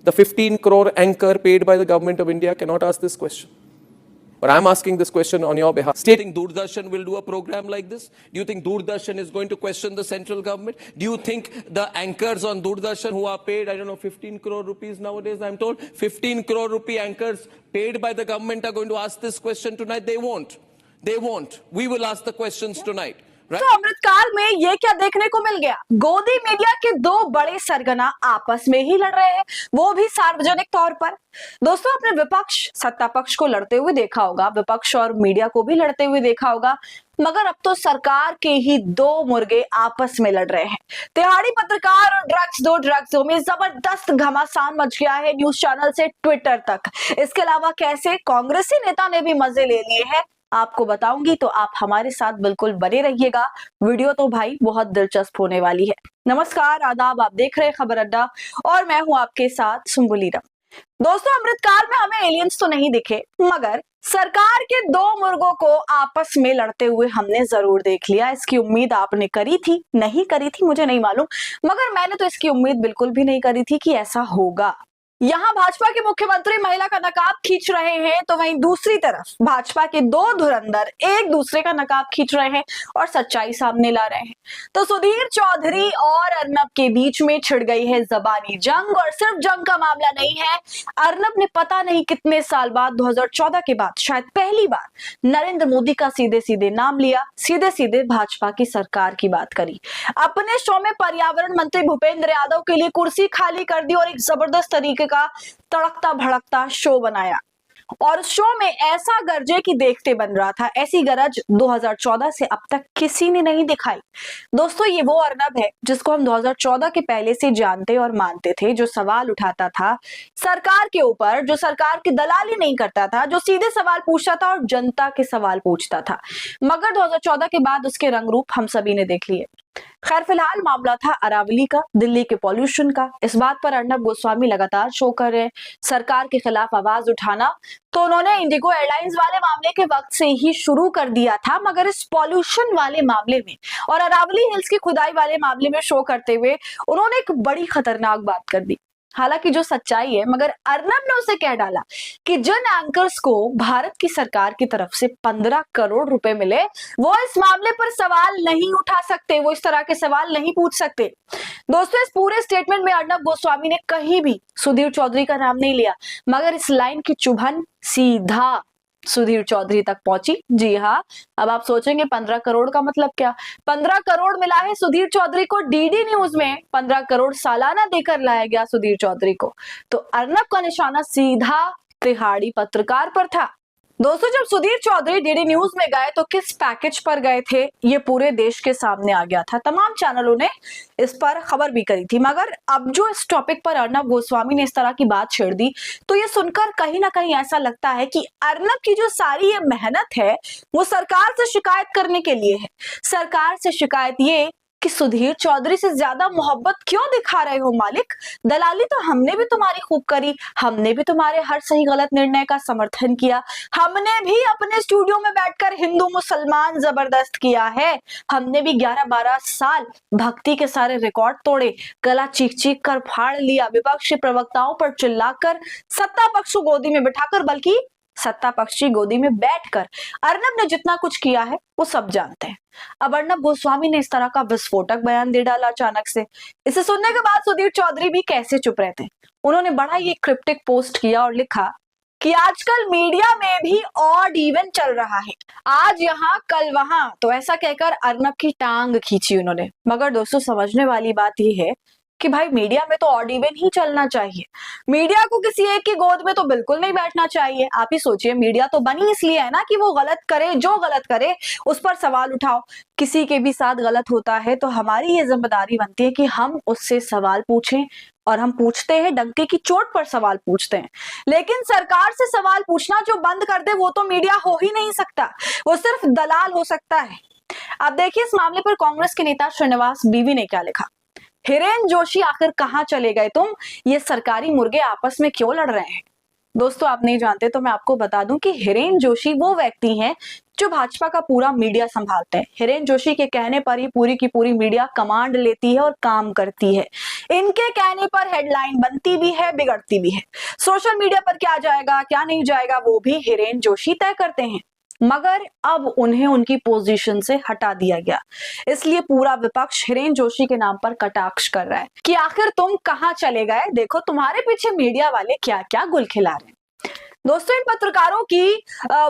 The 15 crore anchor paid by the government of India cannot ask this question. But I'm asking this question on your behalf. Do you think Doordarshan will do a program like this? Do you think Doordarshan is going to question the central government? Do you think the anchors on Doordarshan who are paid, 15 crore rupees nowadays, I'm told, 15 crore rupee anchors paid by the government are going to ask this question tonight? They won't. They won't. We will ask the questions tonight. तो अमृतकाल में ये क्या देखने को मिल गया? गोदी media के दो बड़े सरगना आपस में ही लड़ रहे हैं, वो भी सार्वजनिक तौर पर। दोस्तों, आपने विपक्ष सत्ता पक्ष को लड़ते हुए देखा होगा, विपक्ष और मीडिया को भी लड़ते हुए देखा होगा, मगर अब तो सरकार के ही दो मुर्गे आपस में लड़ रहे हैं। तिहाड़ी पत्रकार और ड्रग्स दो में जबरदस्त घमासान मच गया है, न्यूज चैनल से ट्विटर तक। इसके अलावा कैसे कांग्रेसी नेता ने भी मजे ले लिए हैं, आपको बताऊंगी, तो आप हमारे साथ बिल्कुल बने रहिएगा। वीडियो तो भाई बहुत दिलचस्प होने वाली है। नमस्कार, आदाब, आप देख रहे हैं खबर अड्डा और मैं हूं आपके साथ सुम्बुली राम। दोस्तों, अमृतकाल में हमें एलियंस तो नहीं दिखे, मगर सरकार के दो मुर्गों को आपस में लड़ते हुए हमने जरूर देख लिया। इसकी उम्मीद आपने करी थी, नहीं करी थी मुझे नहीं मालूम, मगर मैंने तो इसकी उम्मीद बिल्कुल भी नहीं करी थी कि ऐसा होगा। यहाँ भाजपा के मुख्यमंत्री महिला का नकाब खींच रहे हैं, तो वहीं दूसरी तरफ भाजपा के दो धुरंधर एक दूसरे का नकाब खींच रहे हैं और सच्चाई सामने ला रहे हैं। तो सुधीर चौधरी और अर्नब के बीच में छिड़ गई है जबानी जंग, और सिर्फ जंग का मामला नहीं है। अर्नब ने पता नहीं कितने साल बाद, 2014 के बाद शायद पहली बार नरेंद्र मोदी का सीधे सीधे नाम लिया, सीधे सीधे भाजपा की सरकार की बात करी। अपने शो में पर्यावरण मंत्री भूपेंद्र यादव के लिए कुर्सी खाली कर दी और एक जबरदस्त तरीके का तड़कता भड़कता शो बनाया, और शो में ऐसा गरजे कि देखते बन रहा था। ऐसी गरज 2014 से अब तक किसी ने नहीं दिखाई। दोस्तों, ये वो अर्नब है जिसको हम 2014 के पहले से जानते और मानते थे, जो सवाल उठाता था सरकार के ऊपर, जो सरकार की दलाली नहीं करता था, जो सीधे सवाल पूछता था और जनता के सवाल पूछता था। मगर 2014 के बाद उसके रंग रूप हम सभी ने देख लिए। खैर, फिलहाल मामला था अरावली का, दिल्ली के पॉल्यूशन का। इस बात पर अर्नब गोस्वामी लगातार शो कर रहे हैं, सरकार के खिलाफ आवाज उठाना तो उन्होंने इंडिगो एयरलाइंस वाले मामले के वक्त से ही शुरू कर दिया था, मगर इस पॉल्यूशन वाले मामले में और अरावली हिल्स की खुदाई वाले मामले में शो करते हुए उन्होंने एक बड़ी खतरनाक बात कर दी। हालांकि जो सच्चाई है, मगर अर्नब ने उसे कह डाला कि जिन एंकर्स को भारत की सरकार की तरफ से 15 करोड़ रुपए मिले, वो इस मामले पर सवाल नहीं उठा सकते, वो इस तरह के सवाल नहीं पूछ सकते। दोस्तों, इस पूरे स्टेटमेंट में अर्नब गोस्वामी ने कहीं भी सुधीर चौधरी का नाम नहीं लिया, मगर इस लाइन की चुभन सीधा सुधीर चौधरी तक पहुंची। जी हाँ, अब आप सोचेंगे 15 करोड़ का मतलब क्या? 15 करोड़ मिला है सुधीर चौधरी को, डीडी न्यूज में 15 करोड़ सालाना देकर लाया गया सुधीर चौधरी को। तो अर्नब का निशाना सीधा तिहाड़ी पत्रकार पर था। दोस्तों, जब सुधीर चौधरी डीडी न्यूज में गए तो किस पैकेज पर गए थे, ये पूरे देश के सामने आ गया था। तमाम चैनलों ने इस पर खबर भी करी थी, मगर अब जो इस टॉपिक पर अर्नब गोस्वामी ने इस तरह की बात छेड़ दी, तो ये सुनकर कहीं ना कहीं ऐसा लगता है कि अर्नब की जो सारी ये मेहनत है वो सरकार से शिकायत करने के लिए है। सरकार से शिकायत ये कि सुधीर चौधरी से ज्यादा मोहब्बत क्यों दिखा रहे हो मालिक? दलाली तो हमने भी तुम्हारी खूब करी, हमने भी तुम्हारे हर सही गलत निर्णय का समर्थन किया, हमने भी अपने स्टूडियो में बैठकर हिंदू मुसलमान जबरदस्त किया है, हमने भी 11-12 साल भक्ति के सारे रिकॉर्ड तोड़े, गला चीख चीख कर फाड़ लिया, विपक्षी प्रवक्ताओं पर चिल्लाकर, सत्ता पक्ष को गोदी में बिठाकर, बल्कि सत्ता पक्ष की गोदी में बैठकर अर्नब ने जितना कुछ किया है वो सब जानते हैं। अब अर्नब गोस्वामी ने इस तरह का विस्फोटक बयान दे डाला अचानक से। इसे सुनने के बाद सुधीर चौधरी भी कैसे चुप रहते। उन्होंने बड़ा ही क्रिप्टिक पोस्ट किया और लिखा कि आजकल मीडिया में भी ऑड इवन चल रहा है, आज यहाँ कल वहां। तो ऐसा कहकर अर्नब की टांग खींची उन्होंने। मगर दोस्तों, समझने वाली बात यह है कि भाई मीडिया में तो ऑड इवन ही चलना चाहिए, मीडिया को किसी एक की गोद में तो बिल्कुल नहीं बैठना चाहिए। आप ही सोचिए, मीडिया तो बनी इसलिए है ना कि वो गलत करे, जो गलत करे उस पर सवाल उठाओ। किसी के भी साथ गलत होता है तो हमारी ये जिम्मेदारी बनती है कि हम उससे सवाल पूछें, और हम पूछते हैं, डंके की चोट पर सवाल पूछते हैं। लेकिन सरकार से सवाल पूछना जो बंद कर दे वो तो मीडिया हो ही नहीं सकता, वो सिर्फ दलाल हो सकता है। अब देखिए, इस मामले पर कांग्रेस के नेता श्रीनिवास बीवी ने क्या लिखा। हिरेन जोशी, आखिर कहां चले गए तुम? ये सरकारी मुर्गे आपस में क्यों लड़ रहे हैं? दोस्तों आप नहीं जानते तो मैं आपको बता दूं कि हिरेन जोशी वो व्यक्ति हैं जो भाजपा का पूरा मीडिया संभालते हैं। हिरेन जोशी के कहने पर ही पूरी की पूरी मीडिया कमांड लेती है और काम करती है। इनके कहने पर हेडलाइन बनती भी है, बिगड़ती भी है। सोशल मीडिया पर क्या जाएगा क्या नहीं जाएगा वो भी हिरेन जोशी तय करते हैं। मगर अब उन्हें उनकी पोजीशन से हटा दिया गया, इसलिए पूरा विपक्ष हिरेन जोशी के नाम पर कटाक्ष कर रहा है कि आखिर तुम कहां चले गए, देखो तुम्हारे पीछे मीडिया वाले क्या क्या गुल खिला रहे हैं। दोस्तों इन पत्रकारों की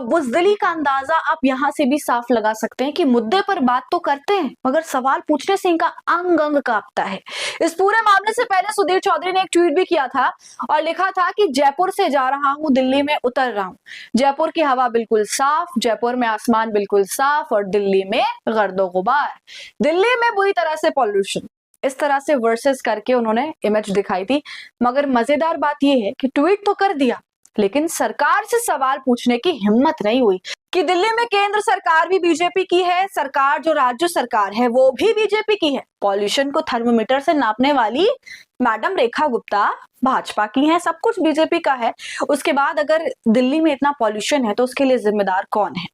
बुजदिली का अंदाजा आप यहां से भी साफ लगा सकते हैं कि मुद्दे पर बात तो करते हैं मगर सवाल पूछने से इनका अंग अंग कांपता है। इस पूरे मामले से पहले सुधीर चौधरी ने एक ट्वीट भी किया था और लिखा था कि जयपुर से जा रहा हूं, दिल्ली में उतर रहा हूं। जयपुर की हवा बिल्कुल साफ, जयपुर में आसमान बिल्कुल साफ और दिल्ली में गर्दो गुबार, दिल्ली में बुरी तरह से पॉल्यूशन। इस तरह से वर्सेस करके उन्होंने इमेज दिखाई थी। मगर मजेदार बात यह है कि ट्वीट तो कर दिया लेकिन सरकार से सवाल पूछने की हिम्मत नहीं हुई कि दिल्ली में केंद्र सरकार भी बीजेपी की है, सरकार जो राज्य सरकार है वो भी बीजेपी की है, पॉल्यूशन को थर्मोमीटर से नापने वाली मैडम रेखा गुप्ता भाजपा की है, सब कुछ बीजेपी का है। उसके बाद अगर दिल्ली में इतना पॉल्यूशन है तो उसके लिए जिम्मेदार कौन है?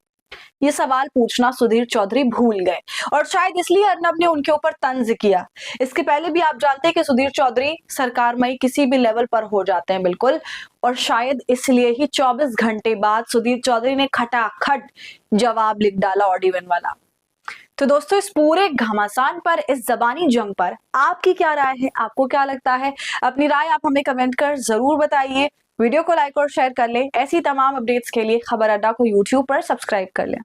ये सवाल पूछना सुधीर चौधरी भूल गए और शायद इसलिए अर्नब ने उनके ऊपर तंज किया। इसके पहले भी आप जानते हैं कि सुधीर चौधरी सरकार में किसी भी लेवल पर हो जाते हैं बिल्कुल, और शायद इसलिए ही 24 घंटे बाद सुधीर चौधरी ने खटाखट जवाब लिख डाला ऑडिवन वाला। तो दोस्तों इस पूरे घमासान पर, इस जबानी जंग पर आपकी क्या राय है? आपको क्या लगता है? अपनी राय आप हमें कमेंट कर जरूर बताइए। वीडियो को लाइक और शेयर कर लें। ऐसी तमाम अपडेट्स के लिए खबर अड्डा को यूट्यूब पर सब्सक्राइब कर लें।